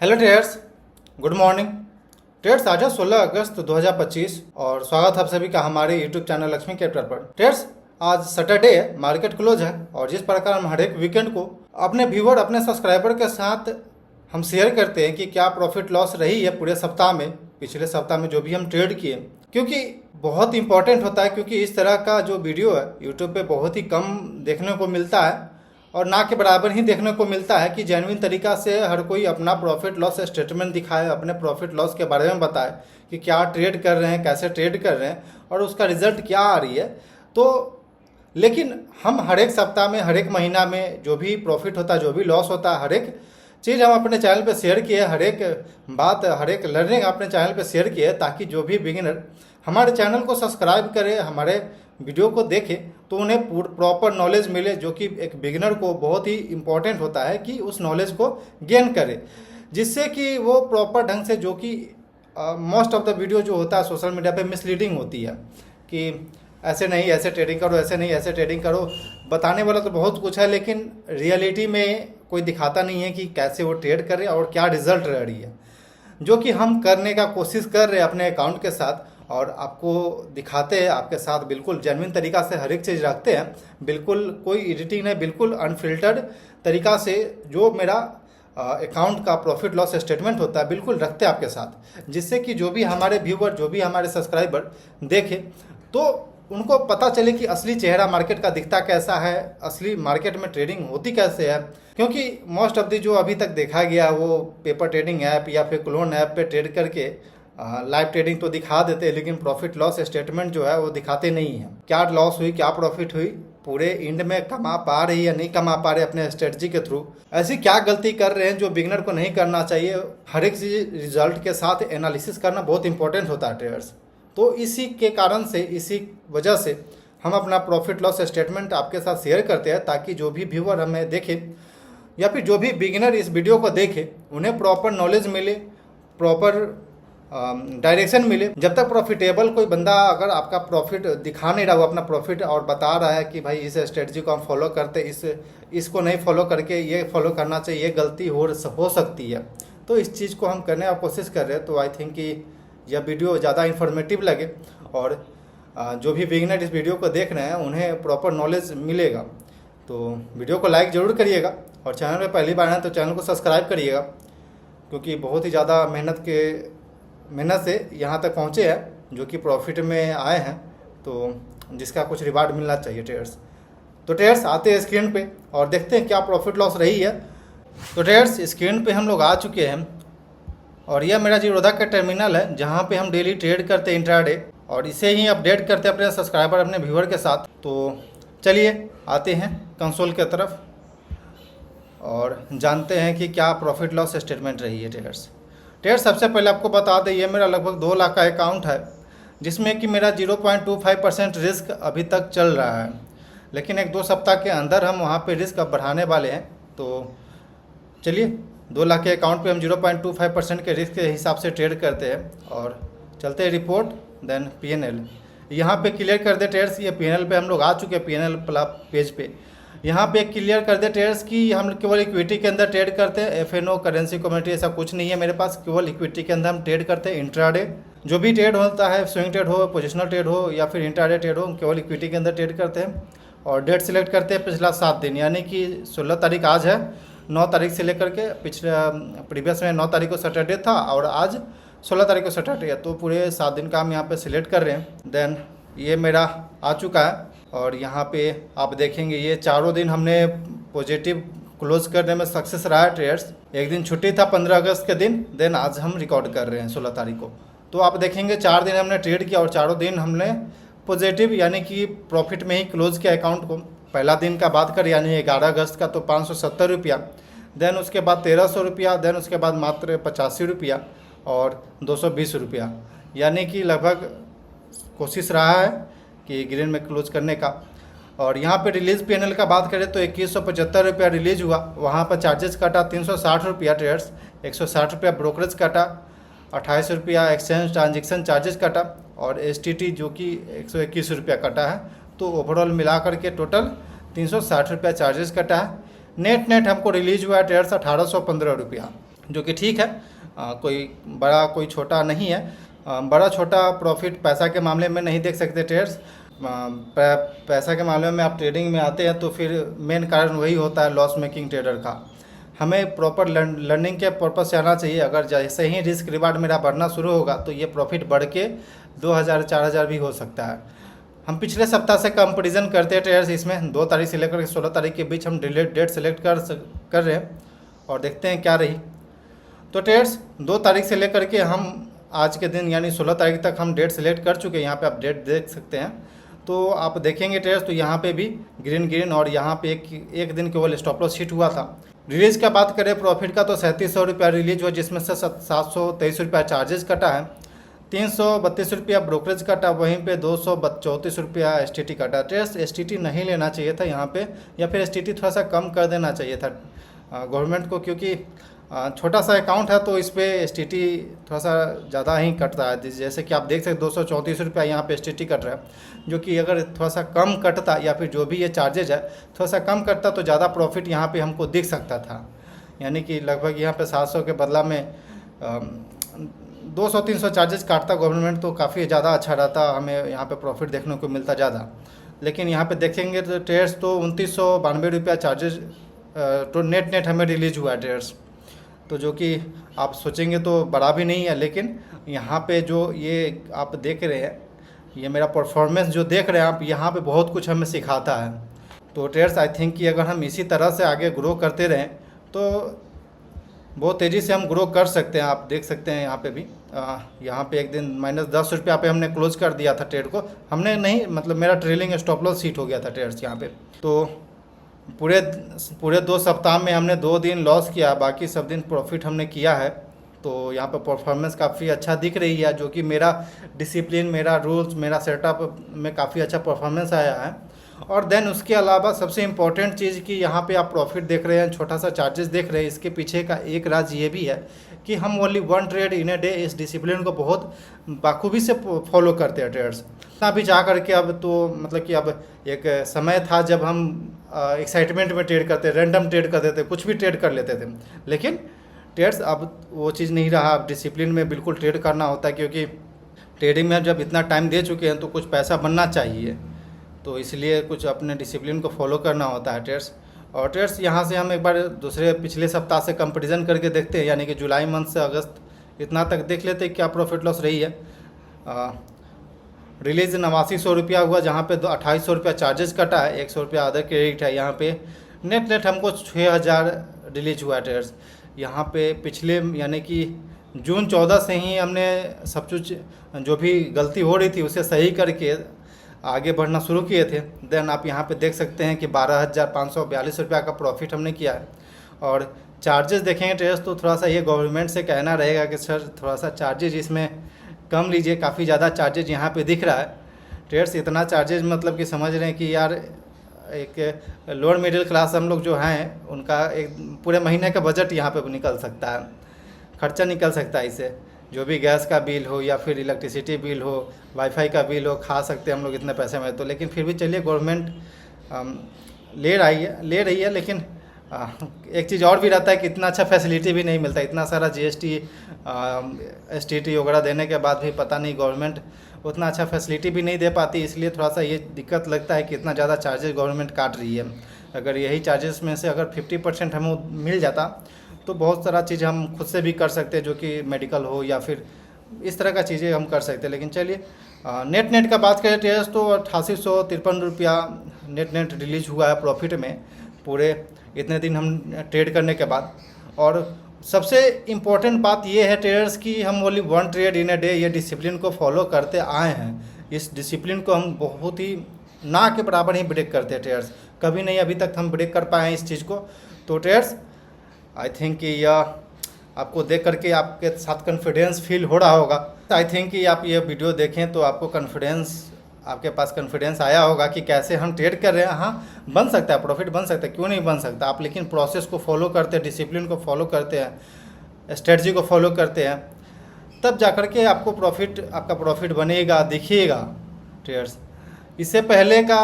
Hello traders, good morning. Traders, आज है 16 अगस्त 2025 और स्वागत है आप सभी का हमारे यूट्यूब चैनल लक्ष्मी कैपिटल पर। ट्रेडर्स, आज सैटरडे है, मार्केट क्लोज है और जिस प्रकार हम हर एक वीकेंड को अपने व्यूअर अपने सब्सक्राइबर के साथ हम शेयर करते हैं कि क्या प्रॉफिट लॉस रही है पूरे सप्ताह में, पिछले सप्ताह में जो भी हम ट्रेड किए, क्योंकि बहुत इंपॉर्टेंट होता है। क्योंकि इस तरह का जो वीडियो है यूट्यूब पे बहुत ही कम देखने को मिलता है और ना के बराबर ही देखने को मिलता है कि जेन्युइन तरीका से हर कोई अपना प्रॉफिट लॉस स्टेटमेंट दिखाए, अपने प्रॉफिट लॉस के बारे में बताए कि क्या ट्रेड कर रहे हैं, कैसे ट्रेड कर रहे हैं और उसका रिजल्ट क्या आ रही है। तो लेकिन हम हर एक सप्ताह में, हर एक महीना में जो भी प्रॉफिट होता है, जो भी लॉस होता है, हर एक चीज़ हम अपने चैनल पे शेयर किए, हर एक बात, हर एक लर्निंग अपने चैनल पे शेयर किए, ताकि जो भी बिगिनर हमारे चैनल को सब्सक्राइब करे, हमारे वीडियो को देखे, तो उन्हें प्रॉपर नॉलेज मिले, जो कि एक बिगिनर को बहुत ही इम्पोर्टेंट होता है कि उस नॉलेज को गेन करे, जिससे कि वो प्रॉपर ढंग से, जो कि मोस्ट ऑफ द वीडियो जो होता है सोशल मीडिया पे मिसलीडिंग होती है कि ऐसे नहीं ऐसे ट्रेडिंग करो, ऐसे नहीं ऐसे ट्रेडिंग करो। बताने वाला तो बहुत कुछ है, लेकिन रियलिटी में कोई दिखाता नहीं है कि कैसे वो ट्रेड करे और क्या रिजल्ट रह रही है, जो कि हम करने का कोशिश कर रहे हैं अपने अकाउंट के साथ और आपको दिखाते हैं, आपके साथ बिल्कुल जेन्युइन तरीका से हर एक चीज़ रखते हैं, बिल्कुल कोई एडिटिंग नहीं, बिल्कुल अनफिल्टर्ड तरीका से जो मेरा अकाउंट का प्रॉफिट लॉस स्टेटमेंट होता है बिल्कुल रखते हैं आपके साथ, जिससे कि जो भी हमारे व्यूवर, जो भी हमारे सब्सक्राइबर देखें तो उनको पता चले कि असली चेहरा मार्केट का दिखता कैसा है, असली मार्केट में ट्रेडिंग होती कैसे है। क्योंकि मोस्ट ऑफ दी जो अभी तक देखा गया वो पेपर ट्रेडिंग ऐप या फिर क्लोन ऐप पे ट्रेड करके लाइव ट्रेडिंग तो दिखा देते हैं, लेकिन प्रॉफिट लॉस स्टेटमेंट जो है वो दिखाते नहीं हैं। क्या लॉस हुई, क्या प्रॉफिट हुई, पूरे एंड में कमा पा रही या नहीं कमा पा रहे अपने स्ट्रेटजी के थ्रू, ऐसी क्या गलती कर रहे हैं जो बिगनर को नहीं करना चाहिए। हर एक चीज रिजल्ट के साथ एनालिसिस करना बहुत इंपॉर्टेंट होता है ट्रेडर्स। तो इसी के कारण से, इसी वजह से हम अपना प्रॉफिट लॉस स्टेटमेंट आपके साथ शेयर करते हैं, ताकि जो भी व्यूअर हमें देखे या फिर जो भी बिगिनर इस वीडियो को देखे उन्हें प्रॉपर नॉलेज मिले, प्रॉपर डायरेक्शन मिले। जब तक प्रॉफिटेबल कोई बंदा अगर आपका प्रॉफिट दिखा नहीं रहा, वो अपना प्रॉफिट और बता रहा है कि भाई इस स्ट्रेटजी को हम फॉलो करते, इसको नहीं फॉलो करके ये फॉलो करना चाहिए, ये गलती हो सकती है, तो इस चीज़ को हम करने की कोशिश कर रहे हैं। तो आई थिंक कि यह वीडियो ज़्यादा इन्फॉर्मेटिव लगे और जो भी बिगिनर इस वीडियो को देख रहे हैं उन्हें प्रॉपर नॉलेज मिलेगा। तो वीडियो को लाइक ज़रूर करिएगा और चैनल में पहली बार आए तो चैनल को सब्सक्राइब करिएगा, क्योंकि बहुत ही ज़्यादा मेहनत से यहाँ तक पहुँचे हैं, जो कि प्रॉफिट में आए हैं, तो जिसका कुछ रिवार्ड मिलना चाहिए ट्रेडर्स। तो ट्रेडर्स आते हैं स्क्रीन पे और देखते हैं क्या प्रॉफिट लॉस रही है। तो ट्रेडर्स स्क्रीन पे हम लोग आ चुके हैं और यह मेरा जीरोधा का टर्मिनल है, जहाँ पे हम डेली ट्रेड करते हैं इंट्राडे, और इसे ही अपडेट करते हैं अपने सब्सक्राइबर, अपने व्यूअर के साथ। तो चलिए आते हैं कंसोल की तरफ और जानते हैं कि क्या प्रॉफिट लॉस स्टेटमेंट रही है ट्रेडर्स। सबसे पहले आपको बता दें, ये मेरा लगभग 2 लाख का अकाउंट है, जिसमें कि मेरा 0.25% रिस्क अभी तक चल रहा है, लेकिन 1-2 सप्ताह के अंदर हम वहाँ पे रिस्क अब बढ़ाने वाले हैं। तो चलिए 2 लाख के अकाउंट पे हम 0.25% के रिस्क के हिसाब से ट्रेड करते हैं और चलते हैं रिपोर्ट, देन PNL। यहाँ पे क्लियर कर दे ट्रेडर्स, ये PNL पे हम लोग आ चुके हैं, PNL पेज पे। यहाँ पे क्लियर कर दे ट्रेडर्स कि हम केवल इक्विटी के अंदर ट्रेड करते हैं, FNO करेंसी कम्युनिटी ऐसा कुछ नहीं है मेरे पास, केवल इक्विटी के अंदर हम ट्रेड करते हैं। इंट्राडे जो भी ट्रेड होता है, स्विंग ट्रेड हो, पोजिशनल ट्रेड हो या फिर इंट्राडे ट्रेड हो, केवल इक्विटी के अंदर ट्रेड करते हैं। और डेट सिलेक्ट करते हैं पिछला 7 दिन, यानी कि 16 तारीख आज है, 9 तारीख से लेकर के प्रीवियस में 9 तारीख को सैटरडे था और आज 16 तारीख को सैटरडे है, तो पूरे 7 दिन का हम यहाँ पे सिलेक्ट कर रहे हैं। देन ये मेरा आ चुका है और यहाँ पे आप देखेंगे ये चारों दिन हमने पॉजिटिव क्लोज करने में सक्सेस रहा है ट्रेडर्स। एक दिन छुट्टी था 15 अगस्त के दिन, देन आज हम रिकॉर्ड कर रहे हैं 16 तारीख को। तो आप देखेंगे 4 दिन हमने ट्रेड किया और चारों दिन हमने पॉजिटिव यानी कि प्रॉफिट में ही क्लोज किया अकाउंट को। पहला दिन का बात करें यानी 11 अगस्त का, तो 570 रुपया, देन उसके बाद 1300 रुपया, देन उसके बाद मात्र 85 रुपया और 220 रुपया, यानी कि लगभग कोशिश रहा है कि ग्रीन में क्लोज करने का। और यहाँ पे रिलीज PNL का बात करें तो 2175 रुपया रिलीज हुआ, वहाँ पर चार्जेस कटा 360 रुपया ट्रेडर्स, 160 रुपया ब्रोकरेज कटा, 28 रुपया एक्सचेंज ट्रांजेक्शन चार्जेस कटा और STT जो कि 121 रुपया कटा है। तो ओवरऑल मिला करके टोटल 360 रुपया चार्जेस कटा है। नेट हमको रिलीज हुआ है ट्रेडर्स 1815 रुपया। जो कि ठीक है। कोई बड़ा कोई छोटा नहीं है। बड़ा छोटा प्रॉफिट पैसा के मामले में नहीं देख सकते ट्रेडर्स। पैसा के मामले में आप ट्रेडिंग में आते हैं तो फिर मेन कारण वही होता है लॉस मेकिंग ट्रेडर का। हमें प्रॉपर लर्निंग के पर्पज़ से आना चाहिए। अगर जैसे ही रिस्क रिवार्ड मेरा बढ़ना शुरू होगा तो ये प्रॉफिट बढ़ के 2000 4000 भी हो सकता है। हम पिछले सप्ताह से कंपैरिजन करते हैं ट्रेडर्स। इसमें 2 तारीख से लेकर 16 तारीख के बीच हम डेट सेलेक्ट कर रहे हैं और देखते हैं क्या रही। तो ट्रेडर्स 2 तारीख से लेकर के हम आज के दिन यानी 16 तारीख तक हम डेट सेलेक्ट कर चुके हैं। यहाँ पे आप डेट देख सकते हैं। तो आप देखेंगे ट्रेडर्स तो यहाँ पे भी ग्रीन और यहाँ पे एक दिन केवल स्टॉप लॉस हिट हुआ था। रिलीज का बात करें प्रॉफिट का तो 3700 रुपया रिलीज हुआ, जिसमें से 723 रुपया चार्जेस कटा है, 332 रुपया ब्रोकरेज कटा, वहीं पे 234 रुपया STT कटा। ट्रेडर्स STT नहीं लेना चाहिए था यहाँ पे, या फिर STT थोड़ा सा कम कर देना चाहिए था गवर्नमेंट को, क्योंकि छोटा सा अकाउंट है तो इस पर STT थोड़ा सा ज़्यादा ही कटता है। जैसे कि आप देख सकते 234 रुपया यहाँ पे STT कट रहा है, जो कि अगर थोड़ा सा कम कटता या फिर जो भी ये चार्जेज है थोड़ा सा कम कटता तो ज़्यादा प्रॉफिट यहाँ पे हमको दिख सकता था। यानी कि लगभग यहाँ पे 700 के बदला में 200-300 चार्जेस काटता गवर्नमेंट तो काफ़ी ज़्यादा अच्छा रहता, हमें यहाँ पे प्रॉफिट देखने को मिलता ज़्यादा। लेकिन यहाँ पे देखेंगे तो ट्रेडर्स तो 2992 रुपया चार्जेस तो नेट हमें रिलीज हुआ है ट्रेडर्स। तो जो कि आप सोचेंगे तो बड़ा भी नहीं है, लेकिन यहाँ पे जो ये आप देख रहे हैं, ये मेरा परफॉर्मेंस जो देख रहे हैं आप, यहाँ पे बहुत कुछ हमें सिखाता है। तो ट्रेडर्स आई थिंक कि अगर हम इसी तरह से आगे ग्रो करते रहें तो बहुत तेज़ी से हम ग्रो कर सकते हैं। आप देख सकते हैं यहाँ पे भी यहाँ पे एक दिन -10 रुपया पे हमने क्लोज कर दिया था ट्रेड को। हमने नहीं, मतलब मेरा ट्रेलिंग स्टॉप लॉस हिट हो गया था ट्रेडर्स यहाँ पे। तो पूरे 2 सप्ताह में हमने 2 दिन लॉस किया, बाकी सब दिन प्रॉफिट हमने किया है। तो यहाँ पर परफॉर्मेंस काफ़ी अच्छा दिख रही है, जो कि मेरा डिसिप्लिन, मेरा रूल्स, मेरा सेटअप में काफ़ी अच्छा परफॉर्मेंस आया है। और देन उसके अलावा सबसे इम्पॉर्टेंट चीज़ कि यहाँ पे आप प्रॉफिट देख रहे हैं, छोटा सा चार्जेस देख रहे हैं, इसके पीछे का एक राज ये भी है कि हम only 1 trade in a day, इस डिसिप्लिन को बहुत बाखूबी से फॉलो करते हैं ट्रेडर्स। अभी जा करके अब तो मतलब कि अब एक समय था जब हम एक्साइटमेंट में ट्रेड करते, रैंडम ट्रेड करते थे, कुछ भी ट्रेड कर लेते थे। लेकिन ट्रेड्स अब वो चीज़ नहीं रहा। अब डिसिप्लिन में बिल्कुल ट्रेड करना होता है, क्योंकि ट्रेडिंग में जब इतना टाइम दे चुके हैं तो कुछ पैसा बनना चाहिए, तो इसलिए कुछ अपने डिसिप्लिन को फॉलो करना होता है ट्रेड्स। और ट्रेड्स यहाँ से हम एक बार पिछले सप्ताह से कंपैरिजन करके देखते हैं, यानी कि जुलाई मंथ से अगस्त इतना तक देख लेते हैं क्या प्रॉफिट लॉस रही है। रिलीज 8900 रुपया हुआ, जहाँ पे 2800 रुपया चार्जेस कटा है, 100 रुपया अदर क्रेडिट है। यहाँ पे नेट हमको 6000 रिलीज हुआ है ट्रेडर्स। यहाँ पे पिछले यानी कि जून 14 से ही हमने सब कुछ जो भी गलती हो रही थी उसे सही करके आगे बढ़ना शुरू किए थे। देन आप यहाँ पे देख सकते हैं कि 12542 रुपया का प्रॉफिट हमने किया है। और चार्जेस देखेंगे ट्रेडर्स तो थोड़ा सा ये गवर्नमेंट से कहना रहेगा कि सर थोड़ा सा चार्जेज इसमें कम लीजिए, काफ़ी ज़्यादा चार्जेज यहाँ पे दिख रहा है ट्रेडर्स। इतना चार्जेज मतलब कि समझ रहे हैं कि यार एक लोअर मिडिल क्लास हम लोग जो हैं उनका एक पूरे महीने का बजट यहाँ पे निकल सकता है, खर्चा निकल सकता है इससे। जो भी गैस का बिल हो या फिर इलेक्ट्रिसिटी बिल हो, वाईफाई का बिल हो, खा सकते हैं हम लोग इतने पैसे में। तो लेकिन फिर भी चलिए गवर्नमेंट ले रही है, लेकिन एक चीज़ और भी रहता है कि इतना अच्छा फैसिलिटी भी नहीं मिलता। इतना सारा GST STT वगैरह देने के बाद भी पता नहीं गवर्नमेंट उतना अच्छा फैसिलिटी भी नहीं दे पाती, इसलिए थोड़ा सा ये दिक्कत लगता है कि इतना ज़्यादा चार्जेस गवर्नमेंट काट रही है। अगर यही चार्जेस में से अगर 50% हमें मिल जाता तो बहुत सारा चीज़ हम खुद से भी कर सकते हैं, जो कि मेडिकल हो या फिर इस तरह का चीज़ें हम कर सकते हैं। लेकिन चलिए नेट का बात करें ट्रेडर्स तो 8853 रुपया नेट रिलीज हुआ है प्रॉफिट में पूरे इतने दिन हम ट्रेड करने के बाद। और सबसे इम्पोर्टेंट बात ये है ट्रेडर्स की हम only 1 trade in a day, ये डिसिप्लिन को फॉलो करते आए हैं। इस डिसिप्लिन को हम बहुत ही ना के बराबर ही ब्रेक करते हैं ट्रेडर्स, कभी नहीं अभी तक हम ब्रेक कर पाए हैं इस चीज़ को। तो ट्रेडर्स आई थिंक कि यह आपको देख करके आपके साथ कॉन्फिडेंस फील हो रहा होगा। आई थिंक कि आप ये वीडियो देखें तो आपको आपके पास कॉन्फिडेंस आया होगा कि कैसे हम ट्रेड कर रहे हैं। हाँ, बन सकता है, प्रॉफिट बन सकता है, क्यों नहीं बन सकता आप, लेकिन प्रोसेस को फॉलो करते हैं, डिसिप्लिन को फॉलो करते हैं, स्ट्रेटजी को फॉलो करते हैं, तब जाकर के आपको आपका प्रॉफिट बनेगा, दिखिएगा ट्रेडर्स। इससे पहले का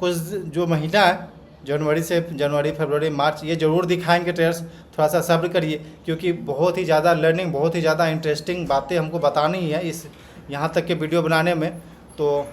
कुछ जो महीना है जनवरी फरवरी मार्च ये ज़रूर दिखाएंगे ट्रेडर्स। थोड़ा सा सब्र करिए, क्योंकि बहुत ही ज़्यादा लर्निंग, बहुत ही ज़्यादा इंटरेस्टिंग बातें हमको बतानी है इस यहाँ तक के वीडियो बनाने में। तो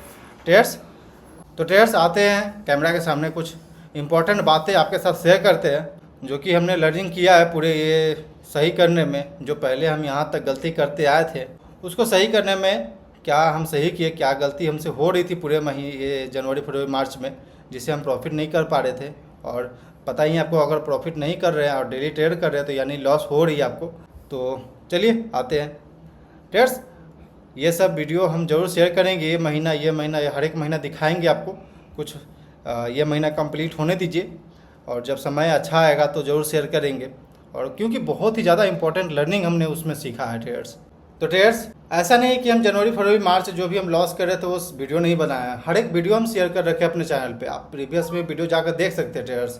ट्रेडर्स आते हैं कैमरा के सामने, कुछ इम्पोर्टेंट बातें आपके साथ शेयर करते हैं जो कि हमने लर्निंग किया है पूरे ये सही करने में। जो पहले हम यहाँ तक गलती करते आए थे उसको सही करने में क्या हम सही किए, क्या गलती हमसे हो रही थी पूरे महीने ये जनवरी फरवरी मार्च में, जिससे हम प्रॉफिट नहीं कर पा रहे थे। और पता ही आपको, अगर प्रॉफिट नहीं कर रहे हैं और डेली ट्रेड कर रहे हैं तो यानी लॉस हो रही है आपको। तो चलिए आते हैं ट्रेडर्स, ये सब वीडियो हम जरूर शेयर करेंगे। ये महीना हर एक महीना दिखाएंगे आपको कुछ। ये महीना कंप्लीट होने दीजिए और जब समय अच्छा आएगा तो ज़रूर शेयर करेंगे। और क्योंकि बहुत ही ज़्यादा इंपॉर्टेंट लर्निंग हमने उसमें सीखा है ट्रेडर्स। तो ट्रेडर्स ऐसा नहीं है कि हम जनवरी फरवरी मार्च जो भी हम लॉस कर रहे थे वो वीडियो नहीं बनाया है। हर एक वीडियो हम शेयर कर रखे अपने चैनल पे। आप प्रीवियस में वीडियो जाकर देख सकते हैं ट्रेडर्स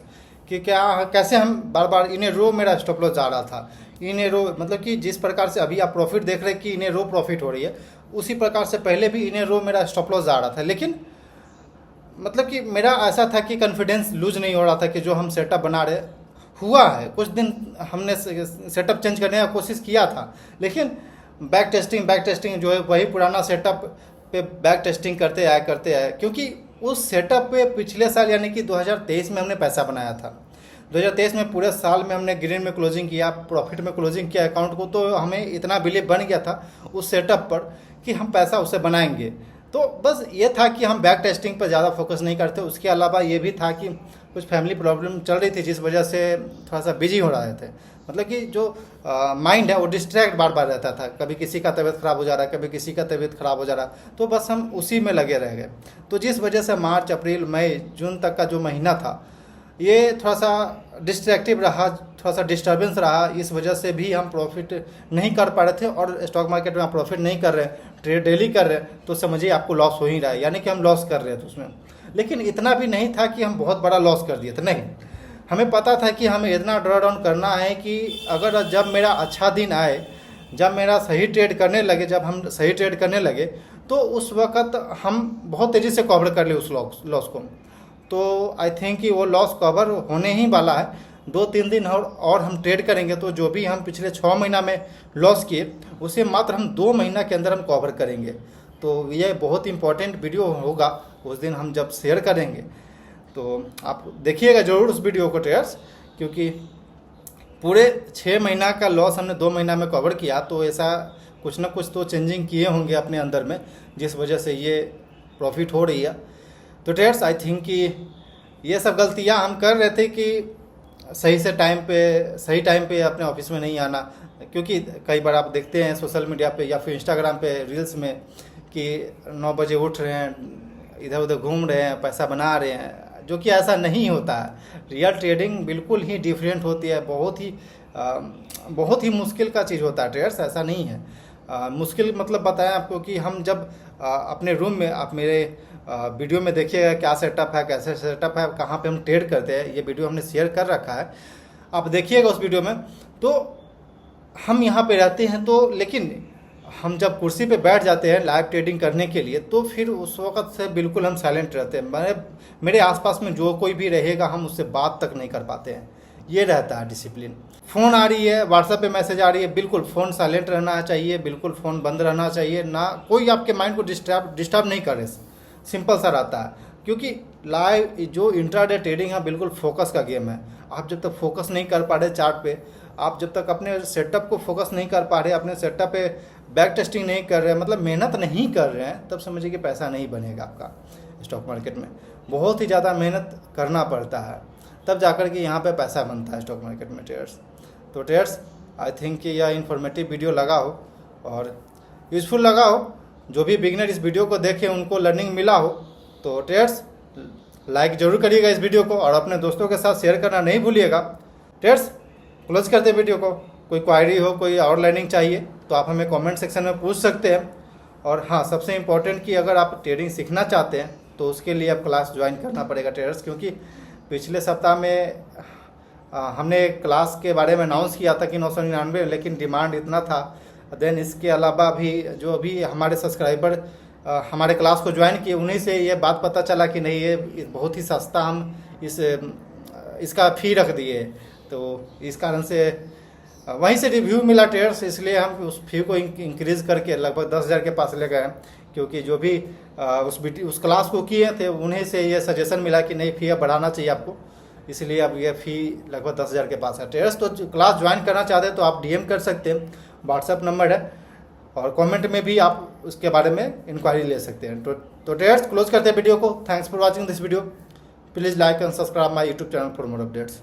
कि कैसे हम बार बार इन ए रो मेरा स्टॉप लॉस जा रहा था। इन ए रो मतलब कि जिस प्रकार से अभी आप प्रॉफिट देख रहे हैं कि इन ए रो प्रॉफिट हो रही है, उसी प्रकार से पहले भी इन ए रो मेरा स्टॉप लॉस जा रहा था। लेकिन मतलब कि मेरा ऐसा था कि कॉन्फिडेंस लूज नहीं हो रहा था कि जो हम सेटअप बना रहे हुआ है। कुछ दिन हमने सेटअप चेंज करने का कोशिश किया था, लेकिन बैक टेस्टिंग जो है वही पुराना सेटअप पे बैक टेस्टिंग करते आए क्योंकि उस सेटअप पे पिछले साल यानी कि 2023 में हमने पैसा बनाया था। 2023 में पूरे साल में हमने ग्रीन में क्लोजिंग किया, प्रॉफिट में क्लोजिंग किया अकाउंट को। तो हमें इतना बिलीव बन गया था उस सेटअप पर कि हम पैसा उससे बनाएंगे। तो बस ये था कि हम बैक टेस्टिंग पर ज़्यादा फोकस नहीं करते। उसके अलावा ये भी था कि कुछ फैमिली प्रॉब्लम चल रही थी जिस वजह से थोड़ा सा बिजी हो रहे थे। मतलब कि जो माइंड है वो डिस्ट्रैक्ट बार बार रहता था। कभी किसी का तबीयत ख़राब हो जा रहा है, कभी किसी का तबीयत ख़राब हो जा रहा, तो बस हम उसी में लगे रह गए। तो जिस वजह से मार्च अप्रैल मई जून तक का जो महीना था ये थोड़ा सा डिस्ट्रैक्टिव रहा, थोड़ा सा डिस्टर्बेंस रहा। इस वजह से भी हम प्रॉफिट नहीं कर पा रहे थे। और स्टॉक मार्केट में आप प्रॉफिट नहीं कर रहे, ट्रेड डेली कर रहे, तो समझिए आपको लॉस हो ही रहा है, यानी कि हम लॉस कर रहे थे उसमें। लेकिन इतना भी नहीं था कि हम बहुत बड़ा लॉस कर दिए थे, नहीं। हमें पता था कि हमें इतना ड्रॉ डाउन करना है कि अगर जब मेरा अच्छा दिन आए, जब मेरा सही ट्रेड करने लगे, जब हम सही ट्रेड करने लगे तो उस वक्त हम बहुत तेज़ी से कवर कर ले उस लॉस को। तो आई थिंक कि वो लॉस कवर होने ही वाला है। 2-3 दिन और हम ट्रेड करेंगे तो जो भी हम पिछले 6 महीना में लॉस किए उसे मात्र हम 2 महीना के अंदर हम कवर करेंगे। तो ये बहुत इंपॉर्टेंट वीडियो होगा, उस दिन हम जब शेयर करेंगे तो आप देखिएगा ज़रूर उस वीडियो को ट्रेडर्स। क्योंकि पूरे 6 महीना का लॉस हमने 2 महीना में कवर किया, तो ऐसा कुछ ना कुछ तो चेंजिंग किए होंगे अपने अंदर में जिस वजह से ये प्रॉफिट हो रही है। तो ट्रेडर्स आई थिंक कि ये सब गलतियां हम कर रहे थे कि सही टाइम पे अपने ऑफिस में नहीं आना। क्योंकि कई बार आप देखते हैं सोशल मीडिया पे या फिर इंस्टाग्राम पे रील्स में कि 9 बजे उठ रहे हैं, इधर उधर घूम रहे हैं, पैसा बना रहे हैं, जो कि ऐसा नहीं होता है। रियल ट्रेडिंग बिल्कुल ही डिफरेंट होती है। बहुत ही मुश्किल का चीज़ होता है ट्रेडर्स, ऐसा नहीं है। मुश्किल मतलब बताएं आपको कि हम जब अपने रूम में, आप मेरे वीडियो में देखिएगा क्या सेटअप है, कैसे सेटअप है, कहाँ पे हम ट्रेड करते हैं, ये वीडियो हमने शेयर कर रखा है, आप देखिएगा उस वीडियो में। तो हम यहाँ पे रहते हैं तो, लेकिन हम जब कुर्सी पे बैठ जाते हैं लाइव ट्रेडिंग करने के लिए तो फिर उस वक्त से बिल्कुल हम साइलेंट रहते हैं। मेरे आसपास में जो कोई भी रहेगा हम उससे बात तक नहीं कर पाते हैं। ये रहता है डिसिप्लिन। फ़ोन आ रही है, व्हाट्सएप पे मैसेज आ रही है, बिल्कुल फ़ोन साइलेंट रहना चाहिए, बिल्कुल फ़ोन बंद रहना चाहिए, ना कोई आपके माइंड को डिस्टर्ब नहीं करे। सिंपल सा रहता है। क्योंकि लाइव जो इंट्राडे ट्रेडिंग है बिल्कुल फोकस का गेम है। आप जब तक फोकस नहीं कर पा रहे चार्ट पे, आप जब तक अपने सेटअप को फोकस नहीं कर पा रहे, अपने सेटअप पे बैक टेस्टिंग नहीं कर रहे, मतलब मेहनत नहीं कर रहे हैं, तब समझिए कि पैसा नहीं बनेगा आपका। स्टॉक मार्केट में बहुत ही ज़्यादा मेहनत करना पड़ता है, तब जाकर के यहाँ पे पैसा बनता है स्टॉक मार्केट में ट्रेडर्स। तो ट्रेडर्स आई थिंक कि यह इन्फॉर्मेटिव वीडियो लगा हो और यूज़फुल लगा हो। जो भी बिगिनर इस वीडियो को देखें उनको लर्निंग मिला हो तो ट्रेडर्स लाइक ज़रूर करिएगा इस वीडियो को और अपने दोस्तों के साथ शेयर करना नहीं भूलिएगा। ट्रेडर्स क्लोज करते हैं वीडियो को। कोई क्वायरी हो, कोई और लर्निंग चाहिए तो आप हमें कमेंट सेक्शन में पूछ सकते हैं। और हाँ, सबसे इम्पोर्टेंट कि अगर आप ट्रेडिंग सीखना चाहते हैं तो उसके लिए आप क्लास ज्वाइन करना पड़ेगा ट्रेडर्स। क्योंकि पिछले सप्ताह में हमने एक क्लास के बारे में अनाउंस किया था कि 999, लेकिन डिमांड इतना था। देन इसके अलावा भी जो भी हमारे सब्सक्राइबर हमारे क्लास को ज्वाइन किए उन्हीं से ये बात पता चला कि नहीं, ये बहुत ही सस्ता हम इसका फ़ी रख दिए। तो इस कारण से वहीं से रिव्यू मिला ट्रेडर्स, इसलिए हम उस फ़ी को इंक्रीज़ करके लगभग 10,000 के पास ले गए, क्योंकि जो भी उस क्लास को किए थे उन्हें से ये सजेशन मिला कि नहीं फ़ी अब बढ़ाना चाहिए आपको, इसलिए अब ये फ़ी लगभग 10,000 के पास है। ट्रेडर्स तो क्लास ज्वाइन करना चाहते हैं तो आप DM कर सकते हैं, व्हाट्सएप नंबर है, और कमेंट में भी आप उसके बारे में इंक्वायरी ले सकते हैं। तो ट्रेडर्स क्लोज करते हैं वीडियो को। Thanks for watching this video. Please like and subscribe my YouTube channel for more updates.